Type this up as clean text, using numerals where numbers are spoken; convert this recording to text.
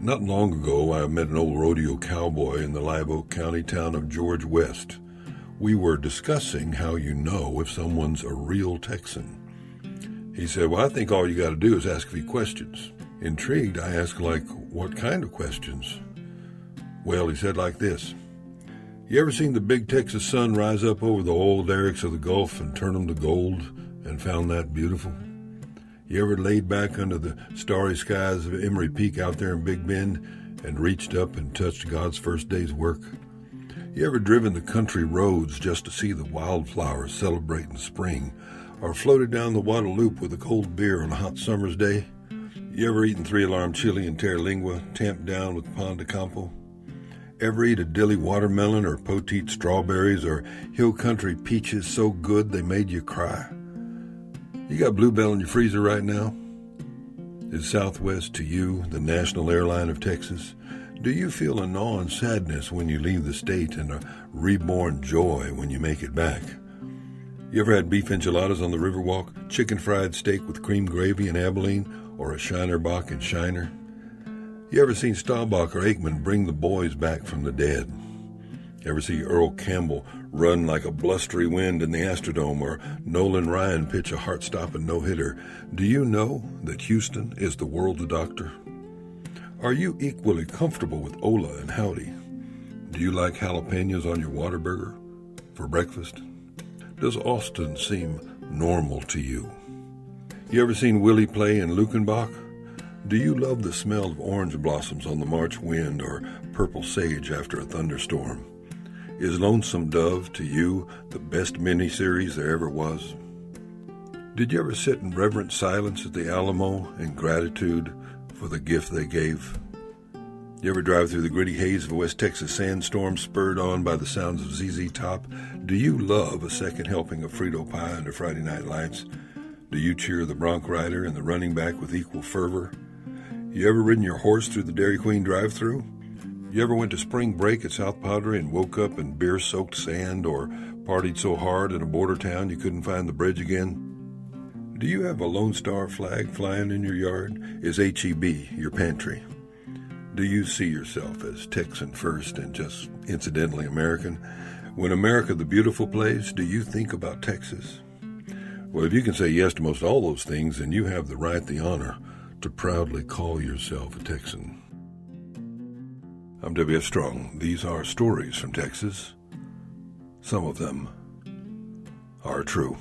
Not long ago, I met an old rodeo cowboy in the Live Oak County town of George West. We were discussing how you know if someone's a real Texan. He said, well, I think all you got to do is ask a few questions. Intrigued, I asked, what kind of questions? Well, he said like this. You ever seen the big Texas sun rise up over the oil derricks of the Gulf and turn them to gold and found that beautiful? You ever laid back under the starry skies of Emery Peak out there in Big Bend and reached up and touched God's first day's work? You ever driven the country roads just to see the wildflowers celebrating spring, or floated down the Guadalupe with a cold beer on a hot summer's day? You ever eaten 3-alarm chili and terra-lingua tamped down with pan de campo? Ever eat a dilly watermelon or poteet strawberries or hill country peaches so good they made you cry? You got Bluebell in your freezer right now? Is Southwest to you the national airline of Texas? Do you feel a gnawing sadness when you leave the state and a reborn joy when you make it back? You ever had beef enchiladas on the Riverwalk, chicken fried steak with cream gravy in Abilene, or a Shiner Bach in Shiner? You ever seen Staubach or Aikman bring the boys back from the dead? You ever see Earl Campbell run like a blustery wind in the Astrodome, or Nolan Ryan pitch a heart-stopping no-hitter? Do you know that Houston is the world's doctor? Are you equally comfortable with Ola and Howdy? Do you like jalapenos on your Whataburger for breakfast? Does Austin seem normal to you? You ever seen Willie play in Lukenbach? Do you love the smell of orange blossoms on the March wind or purple sage after a thunderstorm? Is Lonesome Dove to you the best miniseries there ever was? Did you ever sit in reverent silence at the Alamo in gratitude for the gift they gave? You ever drive through the gritty haze of a West Texas sandstorm spurred on by the sounds of ZZ Top? Do you love a second helping of Frito pie under Friday night lights? Do you cheer the bronc rider and the running back with equal fervor? You ever ridden your horse through the Dairy Queen drive-thru? You ever went to spring break at South Padre and woke up in beer-soaked sand, or partied so hard in a border town you couldn't find the bridge again? Do you have a Lone Star flag flying in your yard? Is HEB your pantry? Do you see yourself as Texan first and just incidentally American? When America the beautiful place, do you think about Texas? Well, if you can say yes to most all those things, then you have the right, the honor, to proudly call yourself a Texan. I'm W.F. Strong. These are stories from Texas. Some of them are true.